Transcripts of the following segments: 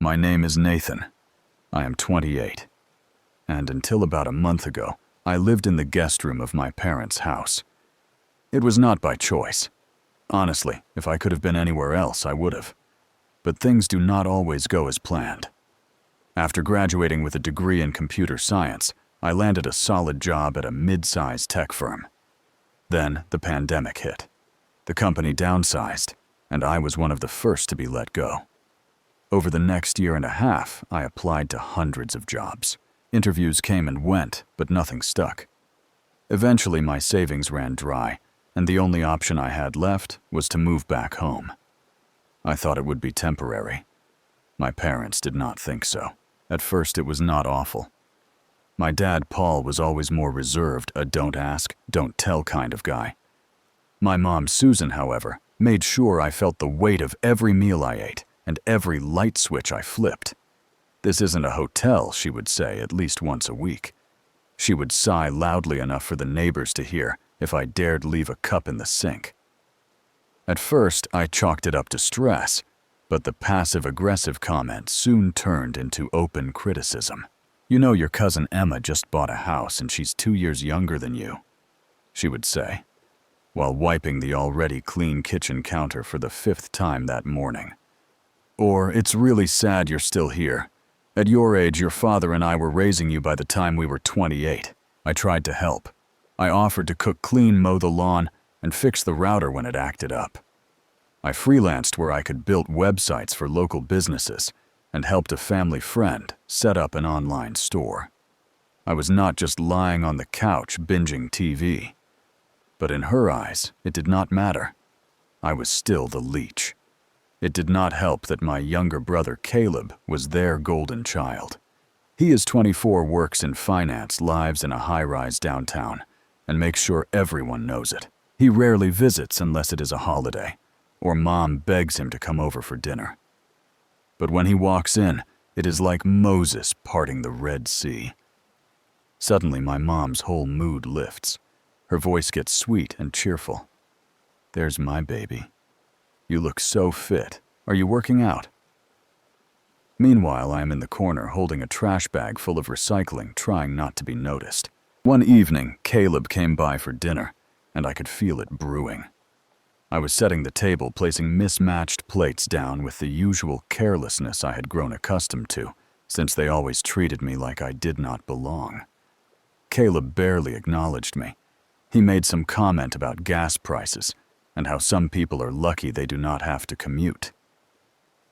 My name is Nathan. I am 28. And until about a month ago, I lived in the guest room of my parents' house. It was not by choice. Honestly, if I could have been anywhere else, I would have. But things do not always go as planned. After graduating with a degree in computer science, I landed a solid job at a mid-sized tech firm. Then the pandemic hit. The company downsized, and I was one of the first to be let go. Over the next year and a half, I applied to hundreds of jobs. Interviews came and went, but nothing stuck. Eventually, my savings ran dry, and the only option I had left was to move back home. I thought it would be temporary. My parents did not think so. At first, it was not awful. My dad, Paul, was always more reserved, a don't ask, don't tell kind of guy. My mom, Susan, however, made sure I felt the weight of every meal I ate and every light switch I flipped. "This isn't a hotel," she would say at least once a week. She would sigh loudly enough for the neighbors to hear if I dared leave a cup in the sink. At first, I chalked it up to stress, but the passive-aggressive comments soon turned into open criticism. "You know your cousin Emma just bought a house and she's 2 years younger than you," she would say, while wiping the already clean kitchen counter for the 5th time that morning. Or, "It's really sad you're still here. At your age, your father and I were raising you by the time we were 28. I tried to help. I offered to cook, clean, mow the lawn, and fix the router when it acted up. I freelanced where I could build websites for local businesses and helped a family friend set up an online store. I was not just lying on the couch binging TV. But in her eyes, it did not matter. I was still the leech. It did not help that my younger brother Caleb was their golden child. He is 24, works in finance, lives in a high-rise downtown, and makes sure everyone knows it. He rarely visits unless it is a holiday, or mom begs him to come over for dinner. But when he walks in, it is like Moses parting the Red Sea. Suddenly, my mom's whole mood lifts. Her voice gets sweet and cheerful. "There's my baby. You look so fit. Are you working out?" Meanwhile, I am in the corner holding a trash bag full of recycling, trying not to be noticed. One evening, Caleb came by for dinner, and I could feel it brewing. I was setting the table, placing mismatched plates down with the usual carelessness I had grown accustomed to, since they always treated me like I did not belong. Caleb barely acknowledged me. He made some comment about gas prices and how some people are lucky they do not have to commute.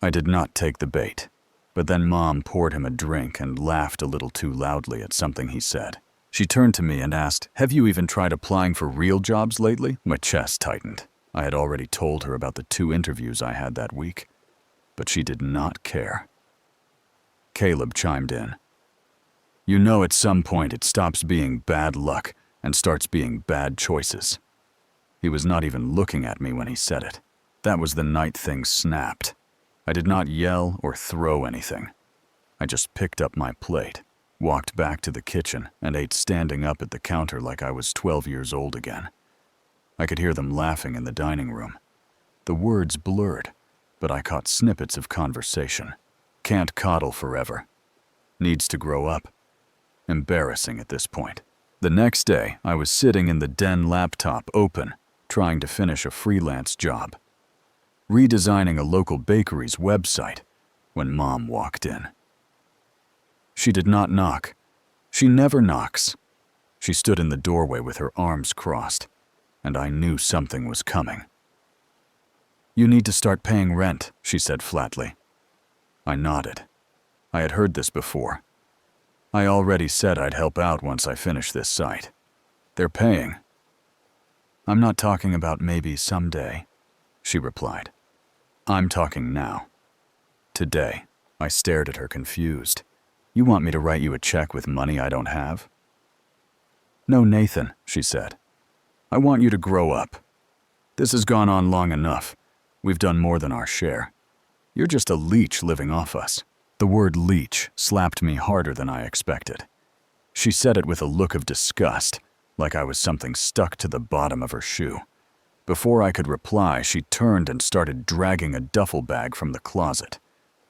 I did not take the bait, but then Mom poured him a drink and laughed a little too loudly at something he said. She turned to me and asked, "Have you even tried applying for real jobs lately?" My chest tightened. I had already told her about the 2 interviews I had that week, but she did not care. Caleb chimed in. "You know, at some point it stops being bad luck and starts being bad choices." He was not even looking at me when he said it. That was the night things snapped. I did not yell or throw anything. I just picked up my plate, walked back to the kitchen, and ate standing up at the counter like I was 12 years old again. I could hear them laughing in the dining room. The words blurred, but I caught snippets of conversation. "Can't coddle forever. Needs to grow up." Embarrassing at this point. The next day, I was sitting in the den, laptop open, trying to finish a freelance job, redesigning a local bakery's website, when Mom walked in. She did not knock. She never knocks. She stood in the doorway with her arms crossed, and I knew something was coming. "You need to start paying rent," she said flatly. I nodded. I had heard this before. I already said I'd help out once I finish this site. "They're paying." "I'm not talking about maybe someday," she replied. "I'm talking now. Today." I stared at her confused. "You want me to write you a check with money I don't have?" "No, Nathan," she said. "I want you to grow up. This has gone on long enough. We've done more than our share. You're just a leech living off us." The word leech slapped me harder than I expected. She said it with a look of disgust, like I was something stuck to the bottom of her shoe. Before I could reply, she turned and started dragging a duffel bag from the closet.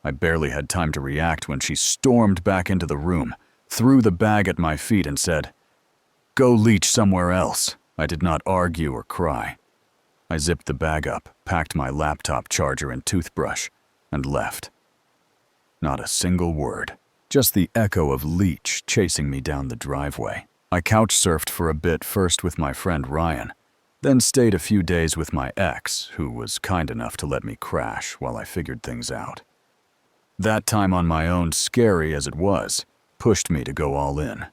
I barely had time to react when she stormed back into the room, threw the bag at my feet and said, "Go leech somewhere else." I did not argue or cry. I zipped the bag up, packed my laptop charger and toothbrush, and left. Not a single word, just the echo of leech chasing me down the driveway. I couch surfed for a bit, first with my friend Ryan, then stayed a few days with my ex, who was kind enough to let me crash while I figured things out. That time on my own, scary as it was, pushed me to go all in.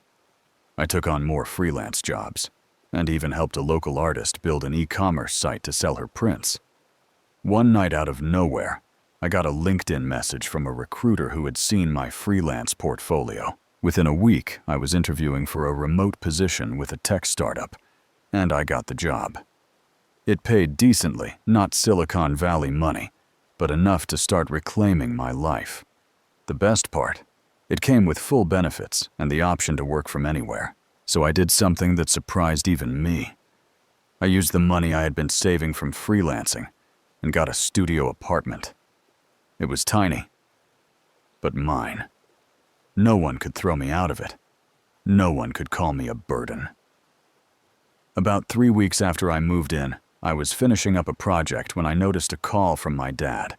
I took on more freelance jobs, and even helped a local artist build an e-commerce site to sell her prints. One night out of nowhere, I got a LinkedIn message from a recruiter who had seen my freelance portfolio. Within a week, I was interviewing for a remote position with a tech startup, and I got the job. It paid decently, not Silicon Valley money, but enough to start reclaiming my life. The best part, it came with full benefits and the option to work from anywhere. So I did something that surprised even me. I used the money I had been saving from freelancing and got a studio apartment. It was tiny, but mine. No one could throw me out of it. No one could call me a burden. About 3 weeks after I moved in, I was finishing up a project when I noticed a call from my dad.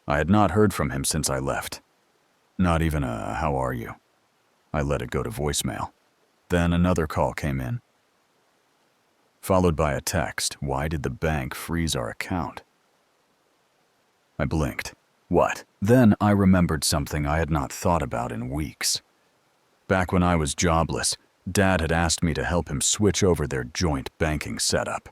I had not heard from him since I left. Not even a "how are you?" I let it go to voicemail. Then another call came in, followed by a text, "Why did the bank freeze our account?" I blinked. What? Then I remembered something I had not thought about in weeks. Back when I was jobless, Dad had asked me to help him switch over their joint banking setup.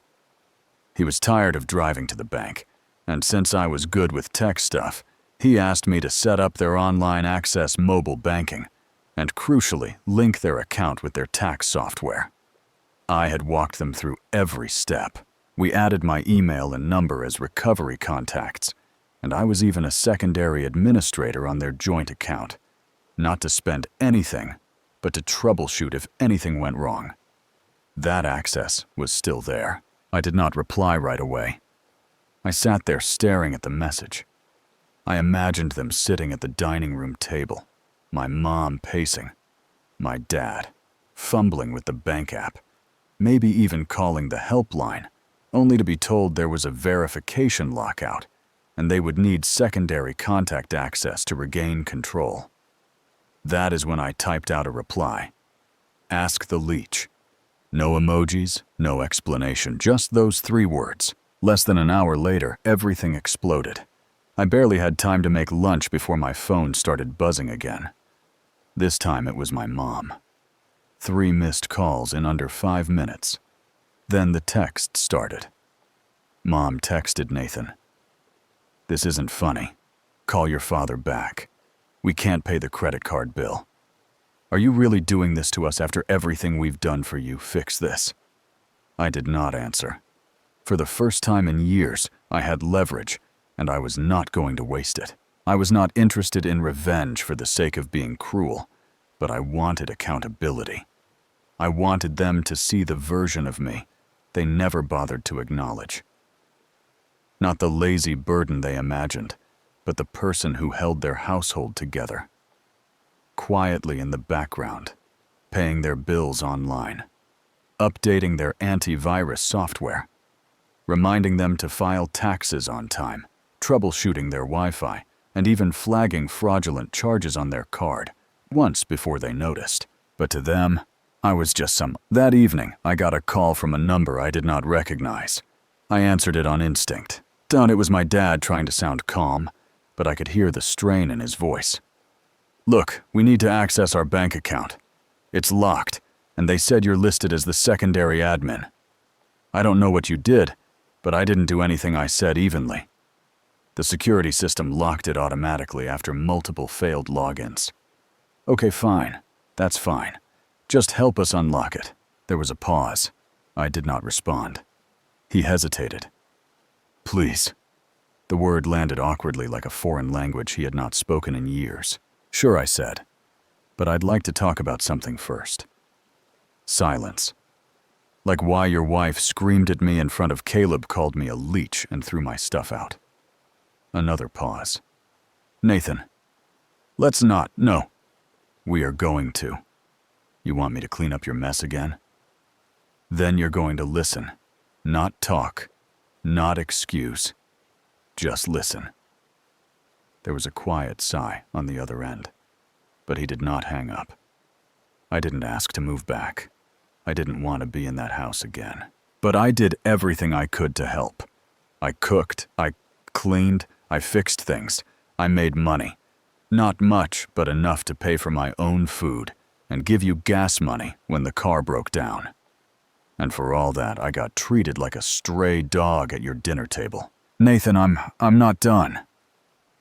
He was tired of driving to the bank, and since I was good with tech stuff, he asked me to set up their online access mobile banking, and crucially, link their account with their tax software. I had walked them through every step. We added my email and number as recovery contacts, and I was even a secondary administrator on their joint account, not to spend anything, but to troubleshoot if anything went wrong. That access was still there. I did not reply right away. I sat there staring at the message. I imagined them sitting at the dining room table, my mom pacing, my dad fumbling with the bank app, maybe even calling the helpline, only to be told there was a verification lockout and they would need secondary contact access to regain control. That is when I typed out a reply. Ask the leech. No emojis, no explanation, just those 3 words. Less than an hour later, everything exploded. I barely had time to make lunch before my phone started buzzing again. This time it was my mom. 3 missed calls in under 5 minutes. Then the text started. Mom texted Nathan. "This isn't funny. Call your father back. We can't pay the credit card bill. Are you really doing this to us after everything we've done for you? Fix this." I did not answer. For the first time in years, I had leverage, and I was not going to waste it. I was not interested in revenge for the sake of being cruel, but I wanted accountability. I wanted them to see the version of me they never bothered to acknowledge. Not the lazy burden they imagined, but the person who held their household together. Quietly in the background, paying their bills online, updating their antivirus software, reminding them to file taxes on time, troubleshooting their Wi-Fi, and even flagging fraudulent charges on their card, once before they noticed. But to them, I was just some. That evening, I got a call from a number I did not recognize. I answered it on instinct. It was my dad trying to sound calm, but I could hear the strain in his voice. "Look, we need to access our bank account. It's locked, and they said you're listed as the secondary admin. I don't know what you did, but I didn't do anything I said evenly. The security system locked it automatically after multiple failed logins." "Okay, fine. That's fine. Just help us unlock it." There was a pause. I did not respond. He hesitated. "Please." The word landed awkwardly like a foreign language he had not spoken in years. "Sure," I said, "but I'd like to talk about something first." Silence. Like why your wife screamed at me in front of Caleb, called me a leech, and threw my stuff out. Another pause. Nathan, let's not, no. We are going to. You want me to clean up your mess again? Then you're going to listen, not talk, not excuse. Just listen. There was a quiet sigh on the other end, but he did not hang up. I didn't ask to move back. I didn't want to be in that house again. But I did everything I could to help. I cooked, I cleaned, I fixed things. I made money. Not much, but enough to pay for my own food and give you gas money when the car broke down. And for all that, I got treated like a stray dog at your dinner table. Nathan, I'm not done.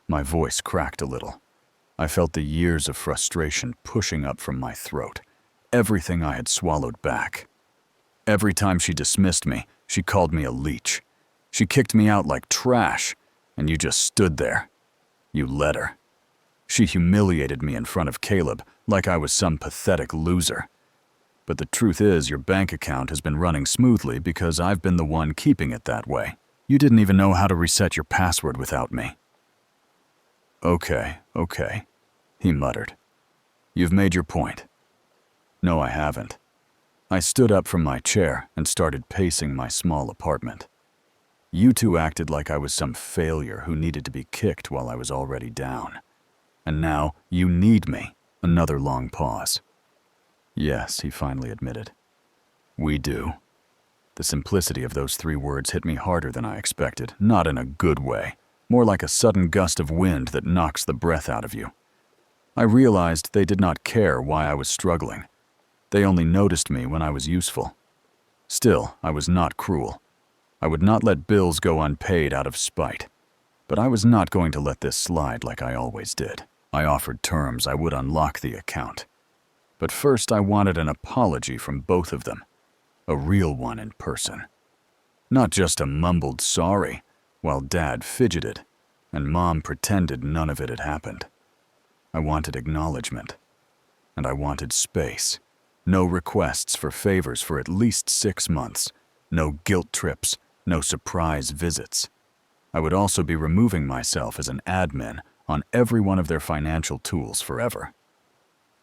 My voice cracked a little. I felt the years of frustration pushing up from my throat, everything I had swallowed back. Every time she dismissed me, she called me a leech. She kicked me out like trash, and you just stood there. You let her. She humiliated me in front of Caleb like I was some pathetic loser. But the truth is, your bank account has been running smoothly because I've been the one keeping it that way. You didn't even know how to reset your password without me. Okay, he muttered. You've made your point. No, I haven't. I stood up from my chair and started pacing my small apartment. You two acted like I was some failure who needed to be kicked while I was already down. And now you need me. Another long pause. Yes, he finally admitted. We do. The simplicity of those 3 words hit me harder than I expected, not in a good way. More like a sudden gust of wind that knocks the breath out of you. I realized they did not care why I was struggling. They only noticed me when I was useful. Still, I was not cruel. I would not let bills go unpaid out of spite. But I was not going to let this slide like I always did. I offered terms I would unlock the account. But first I wanted an apology from both of them. A real one in person. Not just a mumbled sorry, while Dad fidgeted, and Mom pretended none of it had happened. I wanted acknowledgement, and I wanted space. No requests for favors for at least 6 months. No guilt trips, no surprise visits. I would also be removing myself as an admin on every one of their financial tools forever.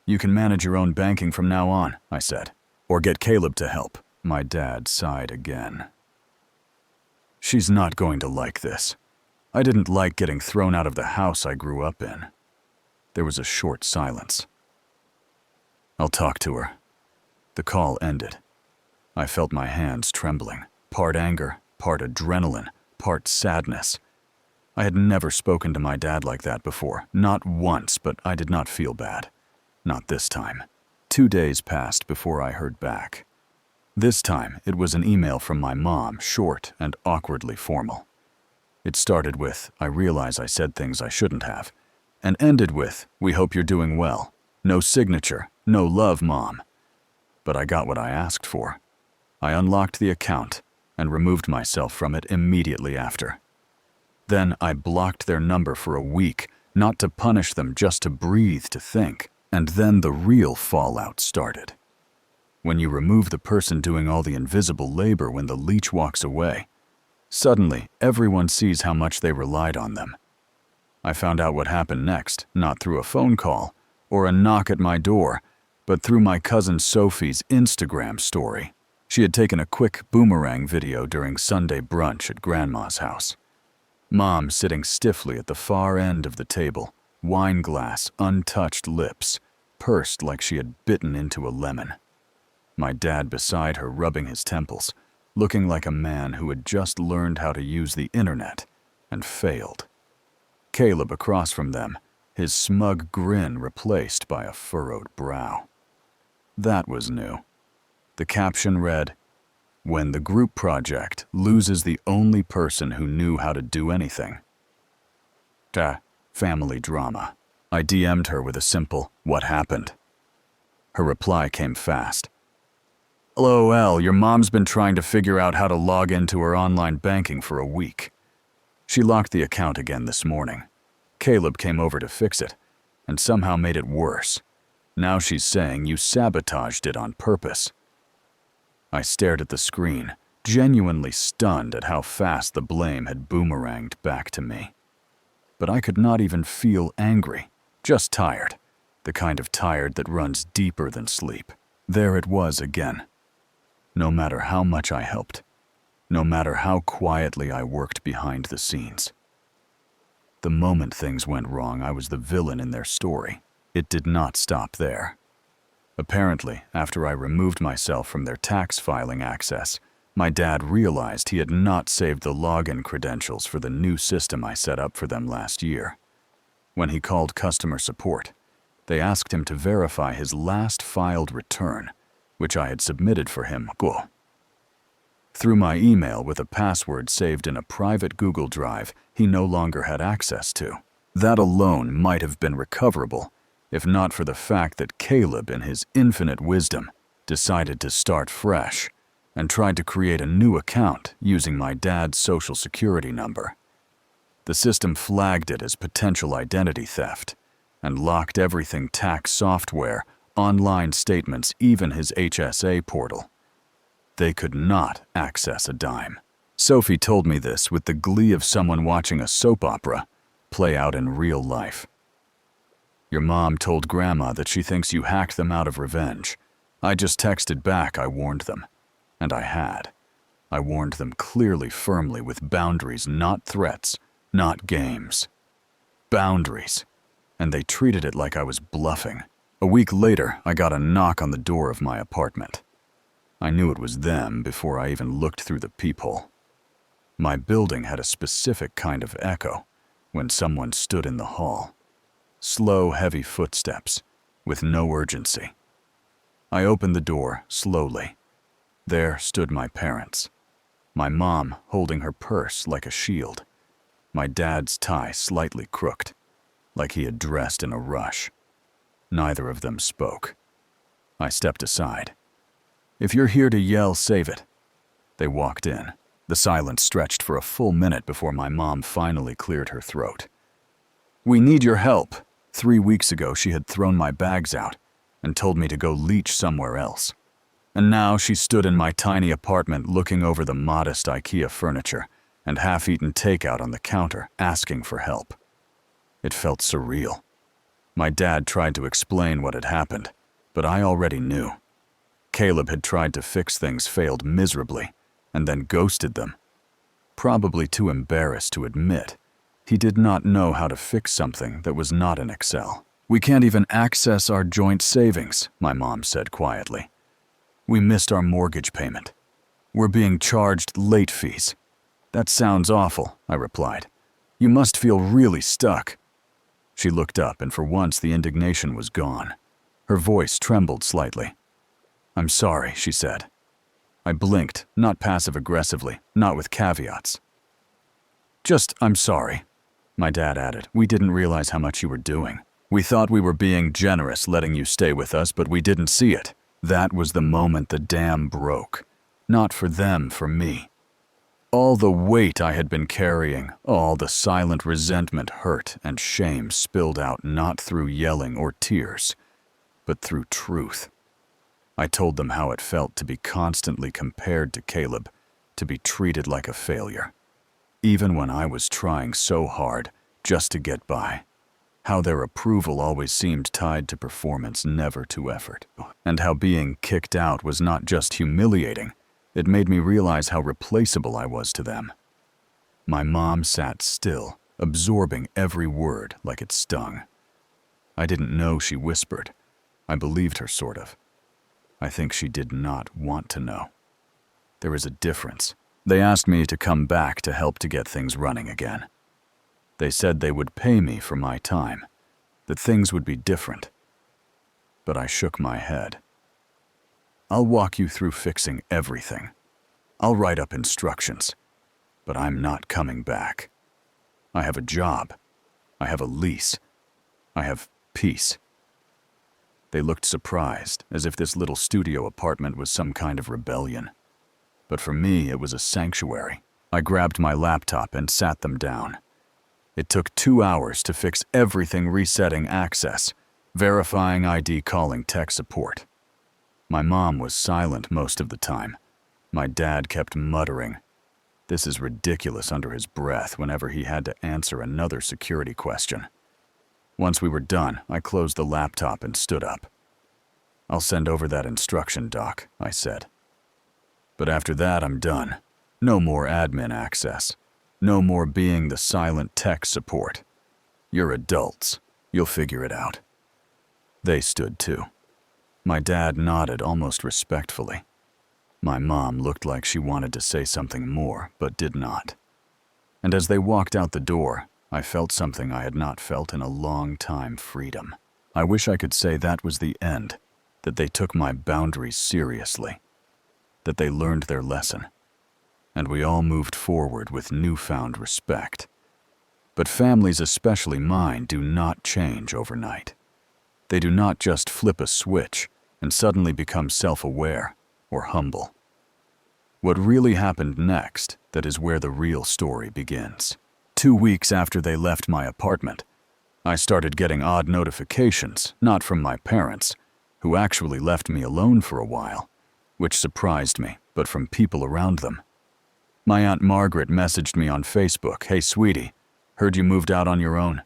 You can manage your own banking from now on, I said, or get Caleb to help. My dad sighed again. She's not going to like this. I didn't like getting thrown out of the house I grew up in. There was a short silence. I'll talk to her. The call ended. I felt my hands trembling, part anger, part adrenaline, part sadness. I had never spoken to my dad like that before, not once, but I did not feel bad. Not this time. 2 days passed before I heard back. This time, it was an email from my mom, short and awkwardly formal. It started with, I realize I said things I shouldn't have, and ended with, we hope you're doing well. No signature, no love, Mom. But I got what I asked for. I unlocked the account and removed myself from it immediately after. Then I blocked their number for a week, not to punish them, just to breathe, to think. And then the real fallout started. When you remove the person doing all the invisible labor when the leech walks away, suddenly everyone sees how much they relied on them. I found out what happened next, not through a phone call or a knock at my door, but through my cousin Sophie's Instagram story. She had taken a quick boomerang video during Sunday brunch at Grandma's house. Mom sitting stiffly at the far end of the table, wine glass, untouched lips, pursed like she had bitten into a lemon. My dad beside her rubbing his temples, looking like a man who had just learned how to use the internet and failed. Caleb across from them, his smug grin replaced by a furrowed brow. That was new. The caption read, "When the group project loses the only person who knew how to do anything." Family drama. I DM'd her with a simple, "What happened?" Her reply came fast. LOL, your mom's been trying to figure out how to log into her online banking for a week. She locked the account again this morning. Caleb came over to fix it, and somehow made it worse. Now she's saying you sabotaged it on purpose. I stared at the screen, genuinely stunned at how fast the blame had boomeranged back to me. but I could not even feel angry, just tired, the kind of tired that runs deeper than sleep. There it was again. No matter how much I helped, no matter how quietly I worked behind the scenes. The moment things went wrong, I was the villain in their story. It did not stop there. Apparently, after I removed myself from their tax filing access, my dad realized he had not saved the login credentials for the new system I set up for them last year. When he called customer support, they asked him to verify his last filed return, which I had submitted for him. Through my email with a password saved in a private Google Drive he no longer had access to. That alone might have been recoverable, if not for the fact that Caleb, in his infinite wisdom, decided to start fresh and tried to create a new account using my dad's social security number. The system flagged it as potential identity theft and locked everything tax software, online statements, even his HSA portal. They could not access a dime. Sophie told me this with the glee of someone watching a soap opera play out in real life. Your mom told Grandma that she thinks you hacked them out of revenge. I just texted back I warned them. And I had. I warned them clearly, firmly, with boundaries, not threats, not games. Boundaries. And they treated it like I was bluffing. A week later, I got a knock on the door of my apartment. I knew it was them before I even looked through the peephole. My building had a specific kind of echo when someone stood in the hall. Slow, heavy footsteps, with no urgency. I opened the door slowly. There stood my parents. My mom holding her purse like a shield. My dad's tie slightly crooked, like he had dressed in a rush. Neither of them spoke. I stepped aside. If you're here to yell, save it. They walked in. The silence stretched for a full minute before my mom finally cleared her throat. We need your help. 3 weeks ago, she had thrown my bags out and told me to go leech somewhere else. And now she stood in my tiny apartment looking over the modest IKEA furniture and half-eaten takeout on the counter, asking for help. It felt surreal. My dad tried to explain what had happened, but I already knew. Caleb had tried to fix things, failed miserably, and then ghosted them. Probably too embarrassed to admit, he did not know how to fix something that was not in Excel. We can't even access our joint savings, my mom said quietly. We missed our mortgage payment. We're being charged late fees. That sounds awful, I replied. You must feel really stuck. She looked up, and for once the indignation was gone. Her voice trembled slightly. I'm sorry, she said. I blinked, not passive-aggressively, not with caveats. Just, I'm sorry, my dad added. We didn't realize how much you were doing. We thought we were being generous letting you stay with us, but we didn't see it. That was the moment the dam broke. Not for them, for me. All the weight I had been carrying, all the silent resentment, hurt, and shame spilled out not through yelling or tears, but through truth. I told them how it felt to be constantly compared to Caleb, to be treated like a failure. Even when I was trying so hard just to get by. How their approval always seemed tied to performance, never to effort. And how being kicked out was not just humiliating, it made me realize how replaceable I was to them. My mom sat still, absorbing every word like it stung. I didn't know she whispered. I believed her, sort of. I think she did not want to know. There is a difference. They asked me to come back to help to get things running again. They said they would pay me for my time, that things would be different. But I shook my head. I'll walk you through fixing everything. I'll write up instructions, but I'm not coming back. I have a job. I have a lease. I have peace. They looked surprised, as if this little studio apartment was some kind of rebellion. But for me, it was a sanctuary. I grabbed my laptop and sat them down. It took 2 hours to fix everything, resetting access, verifying ID, calling tech support. My mom was silent most of the time. My dad kept muttering. "This is ridiculous," under his breath whenever he had to answer another security question. Once we were done, I closed the laptop and stood up. "I'll send over that instruction doc," I said. "But after that, I'm done. No more admin access. No more being the silent tech support. You're adults. You'll figure it out." They stood too. My dad nodded almost respectfully. My mom looked like she wanted to say something more, but did not. And as they walked out the door, I felt something I had not felt in a long time: freedom. I wish I could say that was the end, that they took my boundaries seriously, that they learned their lesson, and we all moved forward with newfound respect. But families, especially mine, do not change overnight. They do not just flip a switch and suddenly become self-aware or humble. What really happened next, that is where the real story begins. 2 weeks after they left my apartment, I started getting odd notifications, not from my parents, who actually left me alone for a while, which surprised me, but from people around them. My Aunt Margaret messaged me on Facebook, "Hey sweetie, heard you moved out on your own.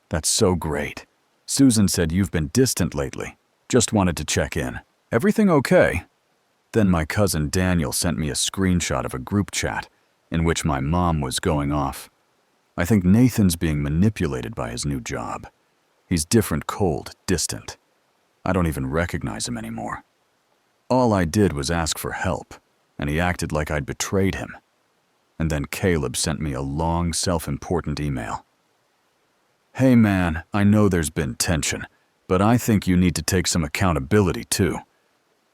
That's so great. Susan said you've been distant lately. Just wanted to check in. Everything okay?" Then my cousin Daniel sent me a screenshot of a group chat in which my mom was going off. "I think Nathan's being manipulated by his new job. He's different, cold, distant. I don't even recognize him anymore. All I did was ask for help, and he acted like I'd betrayed him." And then Caleb sent me a long, self-important email. "Hey man, I know there's been tension, but I think you need to take some accountability too.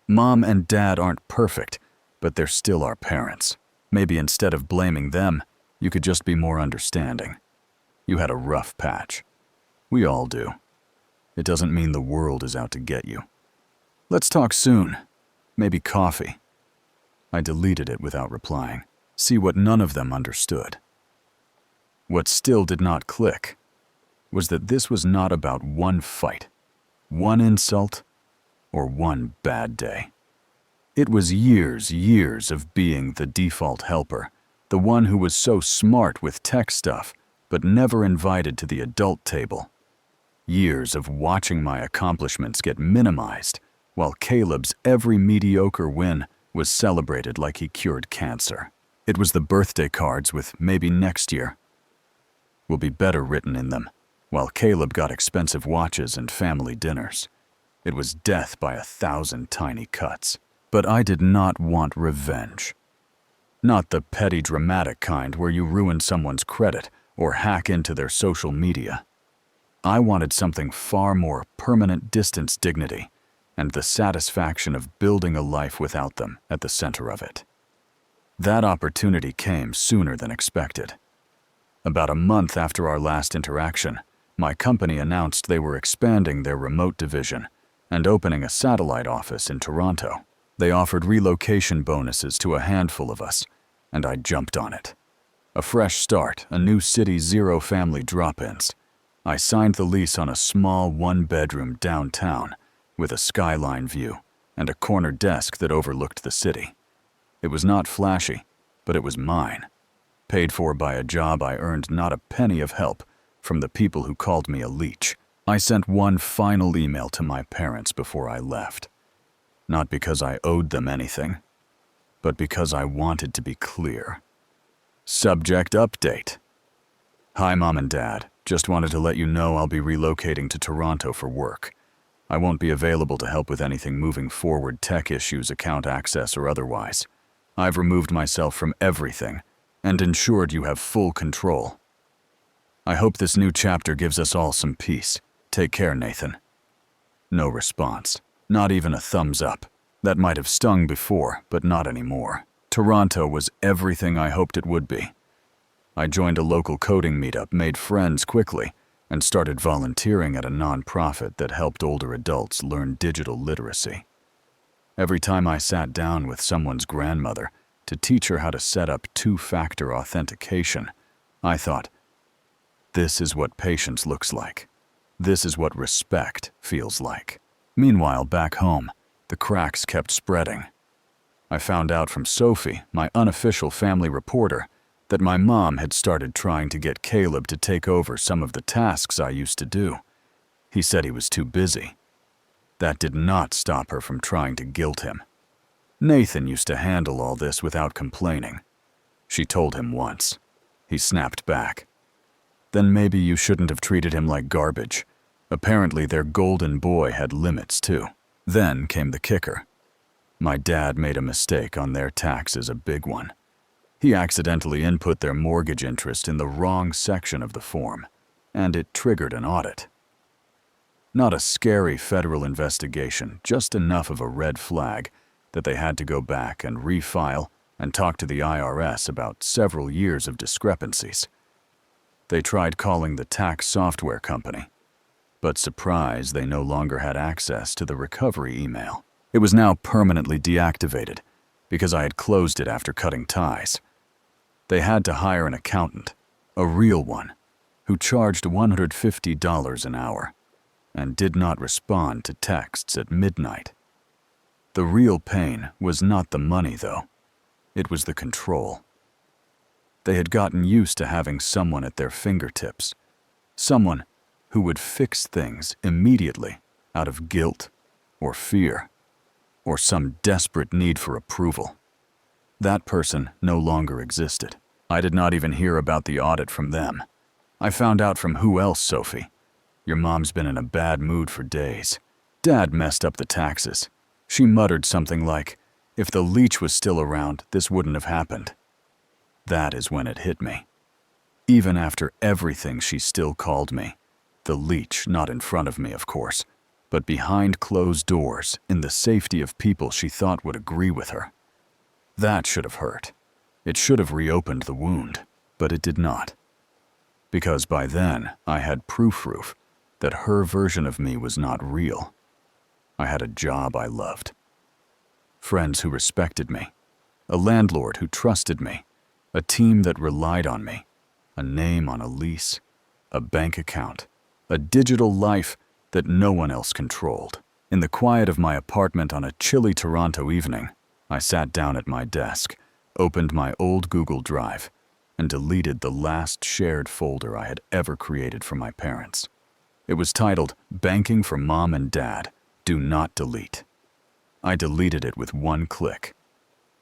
Mom and Dad aren't perfect, but they're still our parents. Maybe instead of blaming them, you could just be more understanding. You had a rough patch. We all do. It doesn't mean the world is out to get you. Let's talk soon. Maybe coffee." I deleted it without replying. See what none of them understood. What still did not click was that this was not about one fight, one insult, or one bad day. It was years of being the default helper, the one who was so smart with tech stuff, but never invited to the adult table. Years of watching my accomplishments get minimized, while Caleb's every mediocre win was celebrated like he cured cancer. It was the birthday cards with "maybe next year" will be better written in them, while Caleb got expensive watches and family dinners. It was death by 1,000 tiny cuts. But I did not want revenge. Not the petty, dramatic kind where you ruin someone's credit or hack into their social media. I wanted something far more: permanent distance dignity, and the satisfaction of building a life without them at the center of it. That opportunity came sooner than expected. About a month after our last interaction, my company announced they were expanding their remote division and opening a satellite office in Toronto. They offered relocation bonuses to a handful of us, and I jumped on it. A fresh start, a new city, 0 family drop-ins. I signed the lease on a small 1-bedroom downtown with a skyline view and a corner desk that overlooked the city. It was not flashy, but it was mine. Paid for by a job I earned not a penny of help from the people who called me a leech. I sent one final email to my parents before I left. Not because I owed them anything, but because I wanted to be clear. Subject update. "Hi Mom and Dad, just wanted to let you know I'll be relocating to Toronto for work. I won't be available to help with anything moving forward, tech issues, account access, or otherwise. I've removed myself from everything and ensured you have full control. I hope this new chapter gives us all some peace. Take care, Nathan." No response. Not even a thumbs up. That might have stung before, but not anymore. Toronto was everything I hoped it would be. I joined a local coding meetup, made friends quickly, and started volunteering at a nonprofit that helped older adults learn digital literacy. Every time I sat down with someone's grandmother to teach her how to set up 2-factor authentication, I thought, this is what patience looks like. This is what respect feels like. Meanwhile, back home, the cracks kept spreading. I found out from Sophie, my unofficial family reporter, that my mom had started trying to get Caleb to take over some of the tasks I used to do. He said he was too busy. That did not stop her from trying to guilt him. Nathan used to handle all this without complaining. She told him once. He snapped back. Then maybe you shouldn't have treated him like garbage. Apparently their golden boy had limits too. Then came the kicker. My dad made a mistake on their taxes, a big one. He accidentally input their mortgage interest in the wrong section of the form, and it triggered an audit. Not a scary federal investigation, just enough of a red flag that they had to go back and refile and talk to the IRS about several years of discrepancies. They tried calling the tax software company, but surprise, they no longer had access to the recovery email. It was now permanently deactivated because I had closed it after cutting ties. They had to hire an accountant, a real one, who charged $150 an hour and did not respond to texts at midnight. The real pain was not the money, though. It was the control. They had gotten used to having someone at their fingertips, someone who would fix things immediately out of guilt or fear or some desperate need for approval. That person no longer existed. I did not even hear about the audit from them. I found out from who else, Sophie? Your mom's been in a bad mood for days. Dad messed up the taxes. She muttered something like, if the leech was still around, this wouldn't have happened. That is when it hit me. Even after everything, she still called me. The leech, not in front of me, of course, but behind closed doors, in the safety of people she thought would agree with her. That should have hurt. It should have reopened the wound, but it did not. Because by then, I had proof that her version of me was not real. I had a job I loved, friends who respected me, a landlord who trusted me, a team that relied on me, a name on a lease, a bank account, a digital life that no one else controlled. In the quiet of my apartment on a chilly Toronto evening, I sat down at my desk, opened my old Google Drive, and deleted the last shared folder I had ever created for my parents. It was titled, Banking for Mom and Dad, Do Not Delete. I deleted it with one click.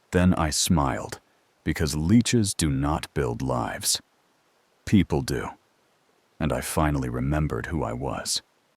Then I smiled, because leeches do not build lives. People do. And I finally remembered who I was.